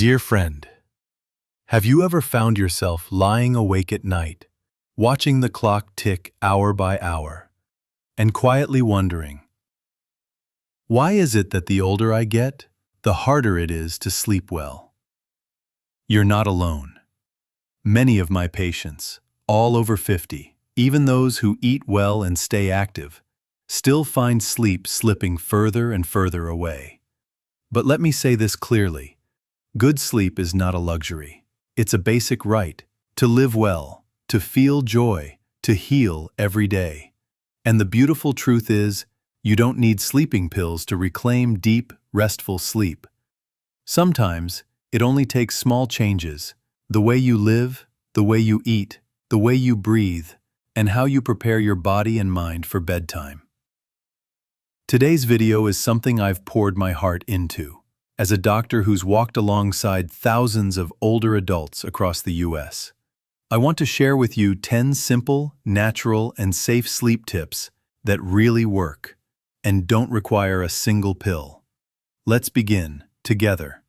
Dear friend, have you ever found yourself lying awake at night, watching the clock tick hour by hour, and quietly wondering, why is it that the older I get, the harder it is to sleep well? You're not alone. Many of my patients, all over 50, even those who eat well and stay active, still find sleep slipping further and further away. But let me say this clearly. Good sleep is not a luxury. It's a basic right to live well, to feel joy, to heal every day. And the beautiful truth is, you don't need sleeping pills to reclaim deep, restful sleep. Sometimes, it only takes small changes, the way you live, the way you eat, the way you breathe, and how you prepare your body and mind for bedtime. Today's video is something I've poured my heart into, as a doctor who's walked alongside thousands of older adults across the U.S. I want to share with you 10 simple, natural, and safe sleep tips that really work and don't require a single pill. Let's begin, together,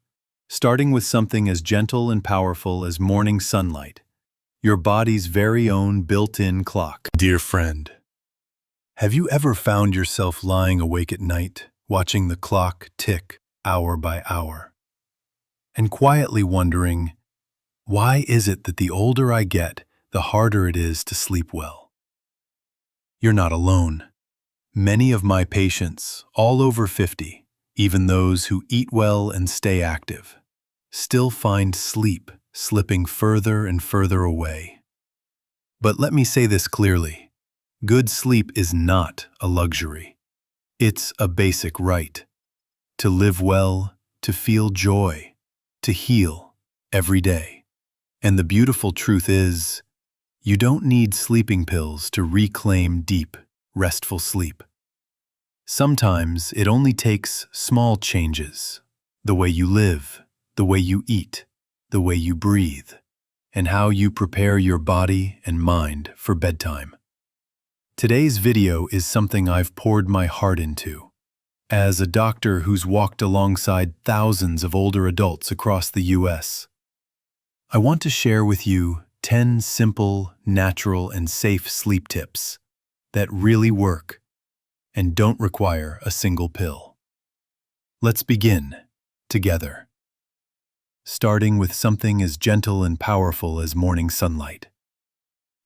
starting with something as gentle and powerful as morning sunlight, your body's very own built-in clock. Dear friend, have you ever found yourself lying awake at night, watching the clock tick hour by hour, and quietly wondering, why is it that the older I get, the harder it is to sleep well? You're not alone. Many of my patients, all over 50, even those who eat well and stay active, still find sleep slipping further and further away. But let me say this clearly. Good sleep is not a luxury. It's a basic right. To live well, to feel joy, to heal every day. And the beautiful truth is, you don't need sleeping pills to reclaim deep, restful sleep. Sometimes it only takes small changes, the way you live, the way you eat, the way you breathe, and how you prepare your body and mind for bedtime. Today's video is something I've poured my heart into. As a doctor who's walked alongside thousands of older adults across the U.S., I want to share with you 10 simple, natural, and safe sleep tips that really work and don't require a single pill. Let's begin, together. Starting with something as gentle and powerful as morning sunlight.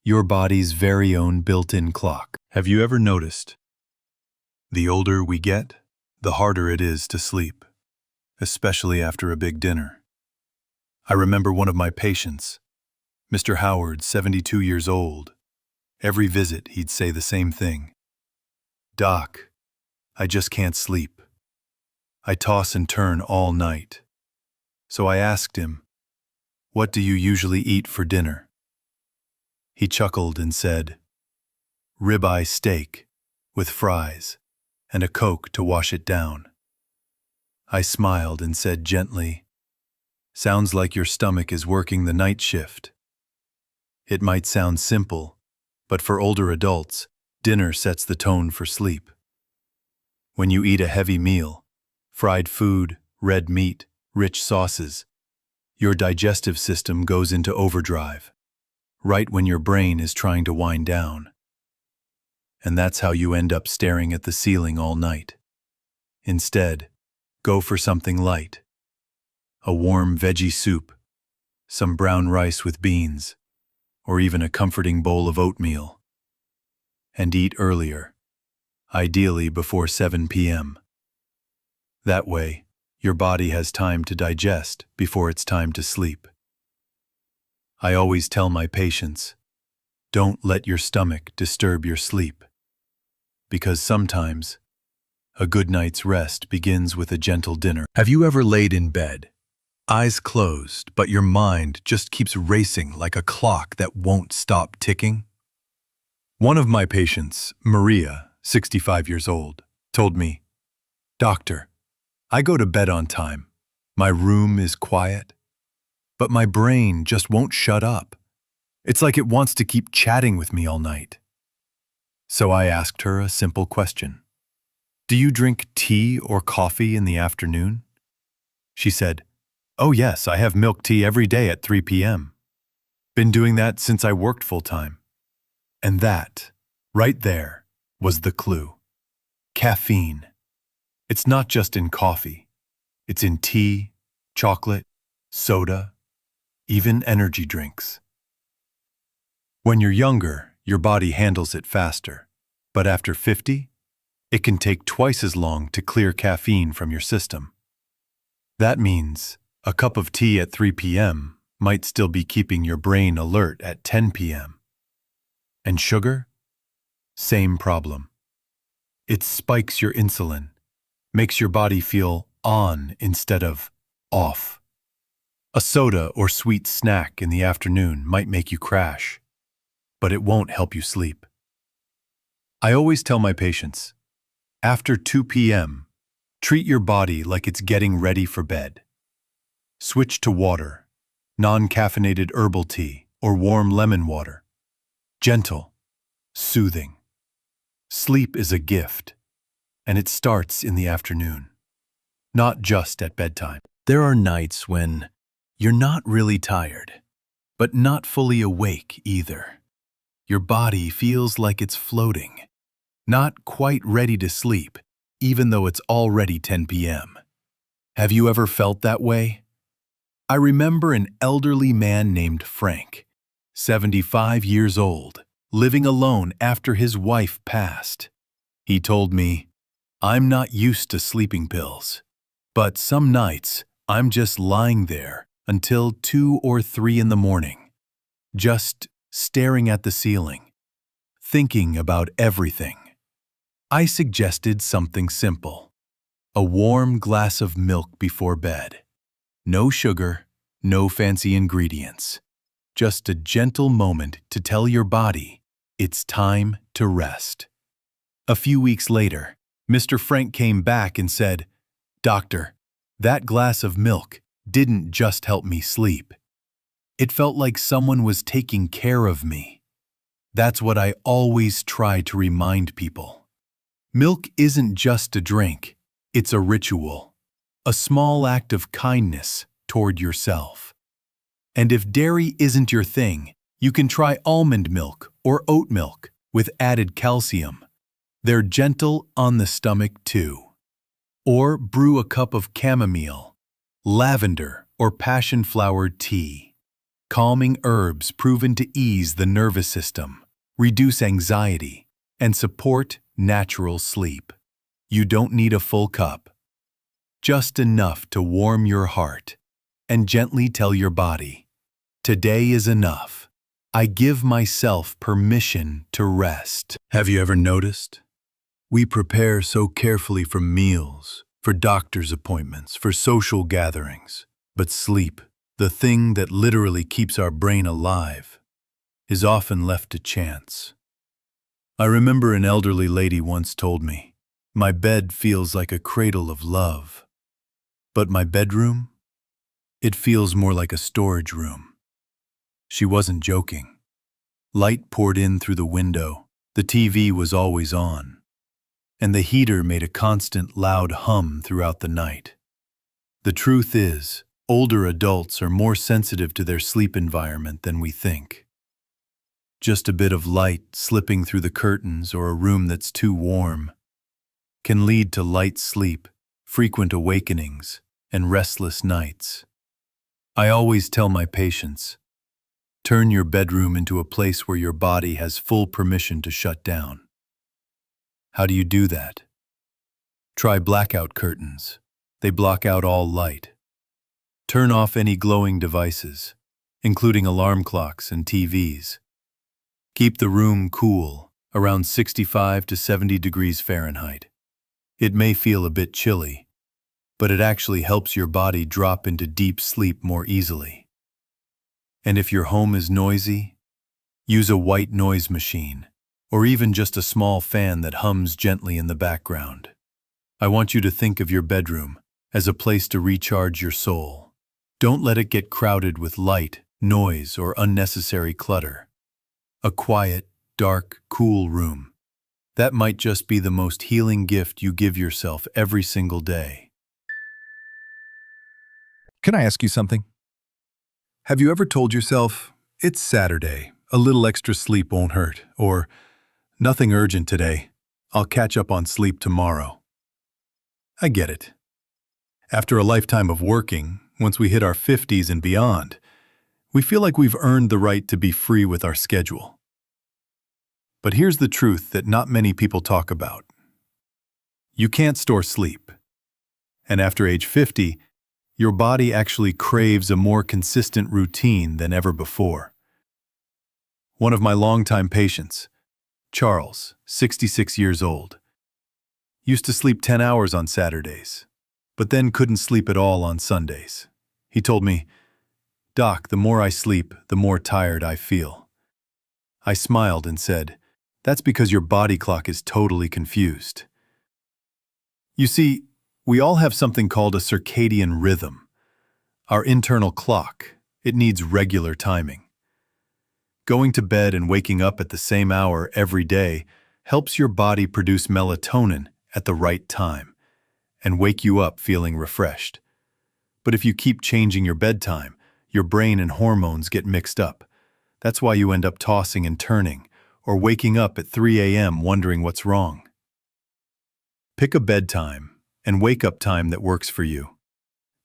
Your body's very own built-in clock. Have you ever noticed? The older we get, the harder it is to sleep, especially after a big dinner. I remember one of my patients, Mr. Howard, 72 years old. Every visit, he'd say the same thing. Doc, I just can't sleep. I toss and turn all night. So I asked him, what do you usually eat for dinner? He chuckled and said, ribeye steak with fries and a Coke to wash it down. I smiled and said gently, sounds like your stomach is working the night shift. It might sound simple, but for older adults, dinner sets the tone for sleep. When you eat a heavy meal, fried food, red meat, rich sauces, your digestive system goes into overdrive, right when your brain is trying to wind down. And that's how you end up staring at the ceiling all night. Instead, go for something light. A warm veggie soup, some brown rice with beans, or even a comforting bowl of oatmeal. And eat earlier, ideally before 7 p.m. That way, your body has time to digest before it's time to sleep. I always tell my patients, don't let your stomach disturb your sleep. Because sometimes, a good night's rest begins with a gentle dinner. Have you ever laid in bed, eyes closed, but your mind just keeps racing like a clock that won't stop ticking? One of my patients, Maria, 65 years old, told me, Doctor, I go to bed on time. My room is quiet, but my brain just won't shut up. It's like it wants to keep chatting with me all night. So I asked her a simple question. Do you drink tea or coffee in the afternoon? She said, Oh yes, I have milk tea every day at 3 p.m. Been doing that since I worked full-time. And that, right there, was the clue. Caffeine. It's not just in coffee. It's in tea, chocolate, soda, even energy drinks. When you're younger, your body handles it faster. But after 50, it can take twice as long to clear caffeine from your system. That means a cup of tea at 3 p.m. might still be keeping your brain alert at 10 p.m. And sugar? Same problem. It spikes your insulin, makes your body feel on instead of off. A soda or sweet snack in the afternoon might make you crash, but it won't help you sleep. I always tell my patients, after 2 p.m., treat your body like it's getting ready for bed. Switch to water, non-caffeinated herbal tea, or warm lemon water. Gentle, soothing. Sleep is a gift, and it starts in the afternoon, not just at bedtime. There are nights when you're not really tired, but not fully awake either. Your body feels like it's floating, not quite ready to sleep, even though it's already 10 p.m. Have you ever felt that way? I remember an elderly man named Frank, 75 years old, living alone after his wife passed. He told me, "I'm not used to sleeping pills, but some nights I'm just lying there until 2 or 3 in the morning, just staring at the ceiling, thinking about everything." I suggested something simple, a warm glass of milk before bed. No sugar, no fancy ingredients. Just a gentle moment to tell your body it's time to rest. A few weeks later, Mr. Frank came back and said, "Doctor, that glass of milk didn't just help me sleep. It felt like someone was taking care of me." That's what I always try to remind people. Milk isn't just a drink, it's a ritual, a small act of kindness toward yourself. And if dairy isn't your thing, you can try almond milk or oat milk with added calcium. They're gentle on the stomach too. Or brew a cup of chamomile, lavender, or passion flower tea. Calming herbs proven to ease the nervous system, reduce anxiety, and support natural sleep. You don't need a full cup. Just enough to warm your heart and gently tell your body, "Today is enough. I give myself permission to rest." Have you ever noticed? We prepare so carefully for meals, for doctor's appointments, for social gatherings. But sleep, the thing that literally keeps our brain alive, is often left to chance. I remember an elderly lady once told me, "My bed feels like a cradle of love. But my bedroom? It feels more like a storage room." She wasn't joking. Light poured in through the window, the TV was always on, and the heater made a constant loud hum throughout the night. The truth is, older adults are more sensitive to their sleep environment than we think. Just a bit of light slipping through the curtains or a room that's too warm can lead to light sleep, frequent awakenings, and restless nights. I always tell my patients, turn your bedroom into a place where your body has full permission to shut down. How do you do that? Try blackout curtains. They block out all light. Turn off any glowing devices, including alarm clocks and TVs. Keep the room cool, around 65 to 70 degrees Fahrenheit. It may feel a bit chilly, but it actually helps your body drop into deep sleep more easily. And if your home is noisy, use a white noise machine, or even just a small fan that hums gently in the background. I want you to think of your bedroom as a place to recharge your soul. Don't let it get crowded with light, noise, or unnecessary clutter. A quiet, dark, cool room. That might just be the most healing gift you give yourself every single day. Can I ask you something? Have you ever told yourself, it's Saturday, a little extra sleep won't hurt, or nothing urgent today, I'll catch up on sleep tomorrow? I get it. After a lifetime of working, once we hit our 50s and beyond, we feel like we've earned the right to be free with our schedule. But here's the truth that not many people talk about. You can't store sleep. And after age 50, your body actually craves a more consistent routine than ever before. One of my longtime patients, Charles, 66 years old, used to sleep 10 hours on Saturdays, but then couldn't sleep at all on Sundays. He told me, "Doc, the more I sleep, the more tired I feel." I smiled and said, "That's because your body clock is totally confused." You see, we all have something called a circadian rhythm. Our internal clock, it needs regular timing. Going to bed and waking up at the same hour every day helps your body produce melatonin at the right time and wake you up feeling refreshed. But if you keep changing your bedtime, your brain and hormones get mixed up. That's why you end up tossing and turning or waking up at 3 a.m. wondering what's wrong. Pick a bedtime and wake-up time that works for you.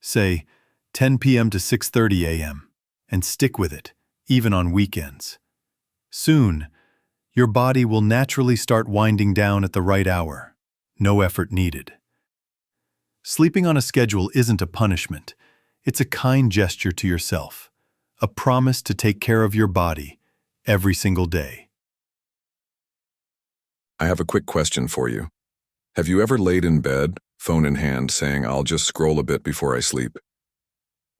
Say 10 p.m. to 6:30 a.m. and stick with it, even on weekends. Soon, your body will naturally start winding down at the right hour. No effort needed. Sleeping on a schedule isn't a punishment. It's a kind gesture to yourself, a promise to take care of your body every single day. I have a quick question for you. Have you ever laid in bed, phone in hand, saying, "I'll just scroll a bit before I sleep"?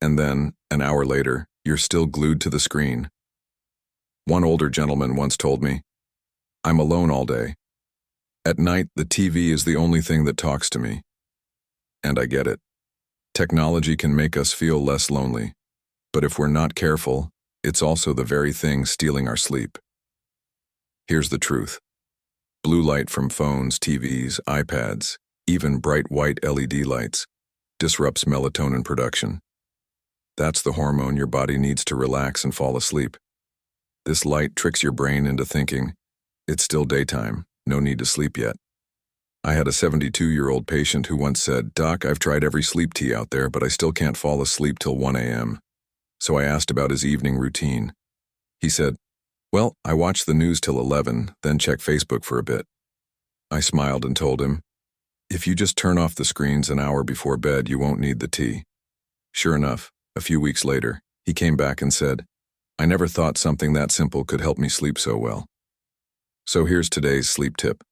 And then, an hour later, you're still glued to the screen. One older gentleman once told me, "I'm alone all day. At night, the TV is the only thing that talks to me." And I get it. Technology can make us feel less lonely, but if we're not careful, it's also the very thing stealing our sleep. Here's the truth. Blue light from phones, TVs, iPads, even bright white LED lights, disrupts melatonin production. That's the hormone your body needs to relax and fall asleep. This light tricks your brain into thinking, it's still daytime, no need to sleep yet. I had a 72-year-old patient who once said, "Doc, I've tried every sleep tea out there, but I still can't fall asleep till 1 a.m. So I asked about his evening routine. He said, "Well, I watch the news till 11, then check Facebook for a bit." I smiled and told him, "If you just turn off the screens an hour before bed, you won't need the tea." Sure enough, a few weeks later, he came back and said, "I never thought something that simple could help me sleep so well." So here's today's sleep tip.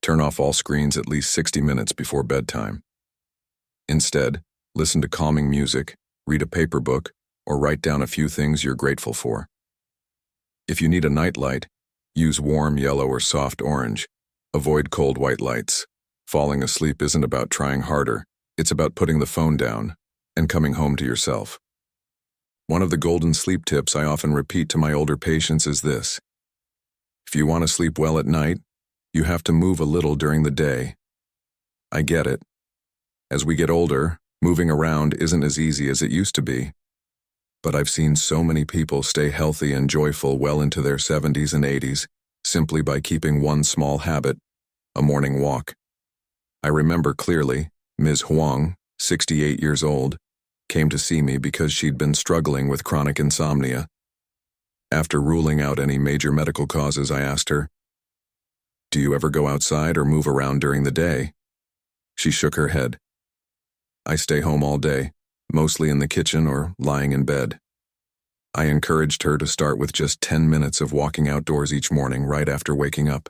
Turn off all screens at least 60 minutes before bedtime. Instead, listen to calming music, read a paper book, or write down a few things you're grateful for. If you need a nightlight, use warm yellow or soft orange. Avoid cold white lights. Falling asleep isn't about trying harder, it's about putting the phone down and coming home to yourself. One of the golden sleep tips I often repeat to my older patients is this. If you want to sleep well at night, you have to move a little during the day. I get it. As we get older, moving around isn't as easy as it used to be. But I've seen so many people stay healthy and joyful well into their 70s and 80s simply by keeping one small habit, a morning walk. I remember clearly, Ms. Huang, 68 years old, came to see me because she'd been struggling with chronic insomnia. After ruling out any major medical causes, I asked her, "Do you ever go outside or move around during the day?" She shook her head. "I stay home all day, mostly in the kitchen or lying in bed." I encouraged her to start with just 10 minutes of walking outdoors each morning right after waking up.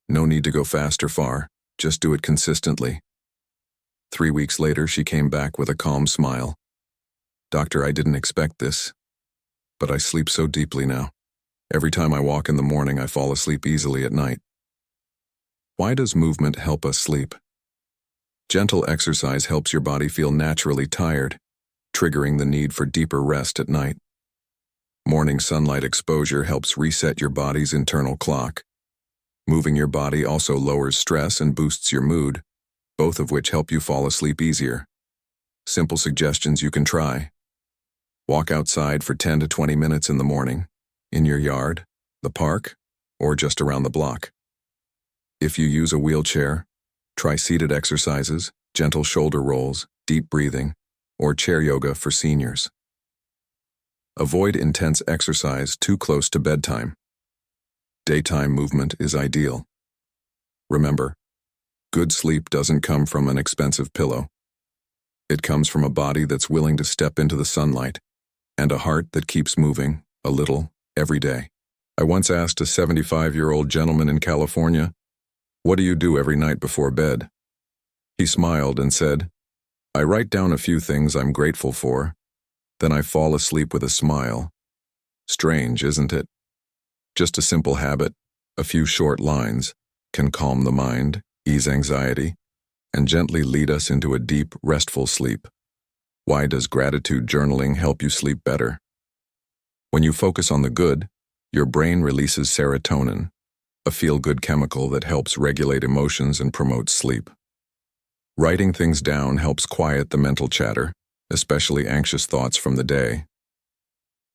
No need to go fast or far, just do it consistently. 3 weeks later, she came back with a calm smile. "Doctor, I didn't expect this, but I sleep so deeply now. Every time I walk in the morning, I fall asleep easily at night." Why does movement help us sleep? Gentle exercise helps your body feel naturally tired, triggering the need for deeper rest at night. Morning sunlight exposure helps reset your body's internal clock. Moving your body also lowers stress and boosts your mood, both of which help you fall asleep easier. Simple suggestions you can try. Walk outside for 10 to 20 minutes in the morning, in your yard, the park, or just around the block. If you use a wheelchair, try seated exercises, gentle shoulder rolls, deep breathing, or chair yoga for seniors. Avoid intense exercise too close to bedtime. Daytime movement is ideal. Remember, good sleep doesn't come from an expensive pillow. It comes from a body that's willing to step into the sunlight and a heart that keeps moving a little every day. I once asked a 75-year-old gentleman in California, "What do you do every night before bed?" He smiled and said, "I write down a few things I'm grateful for, then I fall asleep with a smile." Strange, isn't it? Just a simple habit, a few short lines, can calm the mind, ease anxiety, and gently lead us into a deep, restful sleep. Why does gratitude journaling help you sleep better? When you focus on the good, your brain releases serotonin, a feel-good chemical that helps regulate emotions and promotes sleep. Writing things down helps quiet the mental chatter, especially anxious thoughts from the day.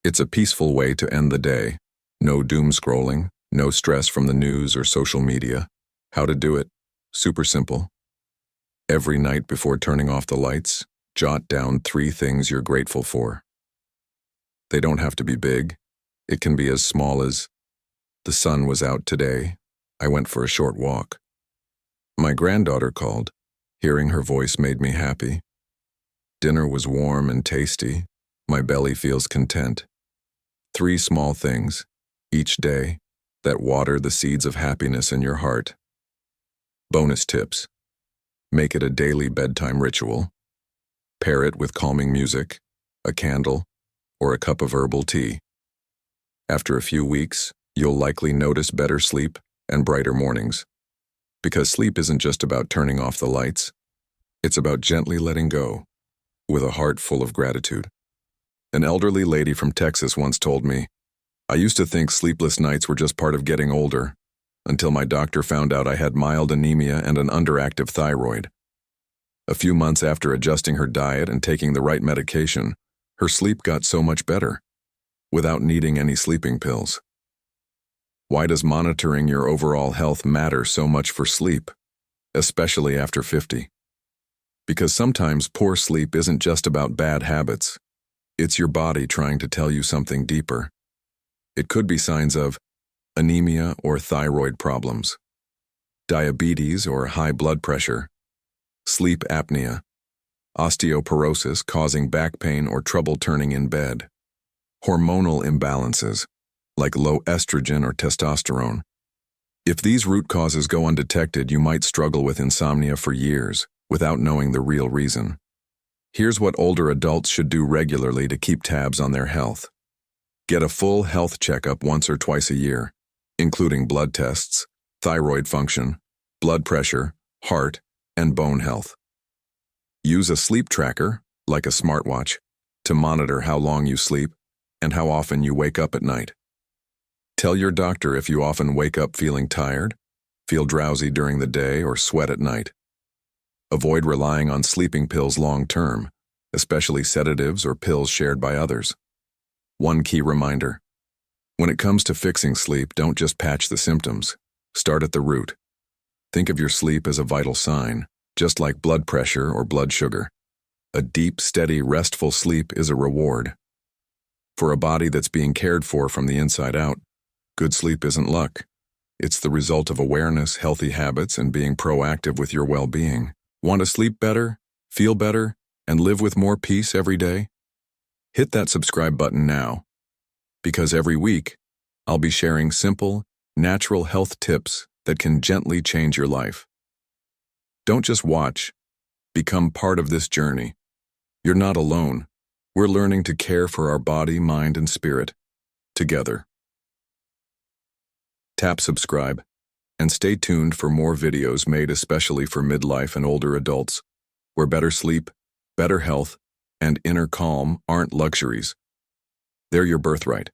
It's a peaceful way to end the day. No doom scrolling, no stress from the news or social media. How to do it? Super simple. Every night before turning off the lights, jot down 3 things you're grateful for. They don't have to be big. It can be as small as, "The sun was out today. I went for a short walk. My granddaughter called. Hearing her voice made me happy. Dinner was warm and tasty. My belly feels content." 3 small things, each day, that water the seeds of happiness in your heart. Bonus tips. Make it a daily bedtime ritual. Pair it with calming music, a candle, or a cup of herbal tea. After a few weeks, you'll likely notice better sleep and brighter mornings. Because sleep isn't just about turning off the lights. It's about gently letting go, with a heart full of gratitude. An elderly lady from Texas once told me, "I used to think sleepless nights were just part of getting older, until my doctor found out I had mild anemia and an underactive thyroid. A few months after adjusting her diet and taking the right medication, her sleep got so much better, without needing any sleeping pills." Why does monitoring your overall health matter so much for sleep, especially after 50? Because sometimes poor sleep isn't just about bad habits. It's your body trying to tell you something deeper. It could be signs of anemia or thyroid problems, diabetes or high blood pressure, sleep apnea, osteoporosis causing back pain or trouble turning in bed, hormonal imbalances, like low estrogen or testosterone. If these root causes go undetected, you might struggle with insomnia for years without knowing the real reason. Here's what older adults should do regularly to keep tabs on their health. Get a full health checkup once or twice a year, including blood tests, thyroid function, blood pressure, heart, and bone health. Use a sleep tracker, like a smartwatch, to monitor how long you sleep and how often you wake up at night. Tell your doctor if you often wake up feeling tired, feel drowsy during the day, or sweat at night. Avoid relying on sleeping pills long-term, especially sedatives or pills shared by others. One key reminder: when it comes to fixing sleep, don't just patch the symptoms. Start at the root. Think of your sleep as a vital sign, just like blood pressure or blood sugar. A deep, steady, restful sleep is a reward. For a body that's being cared for from the inside out, good sleep isn't luck. It's the result of awareness, healthy habits, and being proactive with your well-being. Want to sleep better, feel better, and live with more peace every day? Hit that subscribe button now, because every week, I'll be sharing simple, natural health tips that can gently change your life. Don't just watch, become part of this journey. You're not alone. We're learning to care for our body, mind, and spirit together. Tap subscribe and stay tuned for more videos made especially for midlife and older adults, where better sleep, better health, and inner calm aren't luxuries. They're your birthright.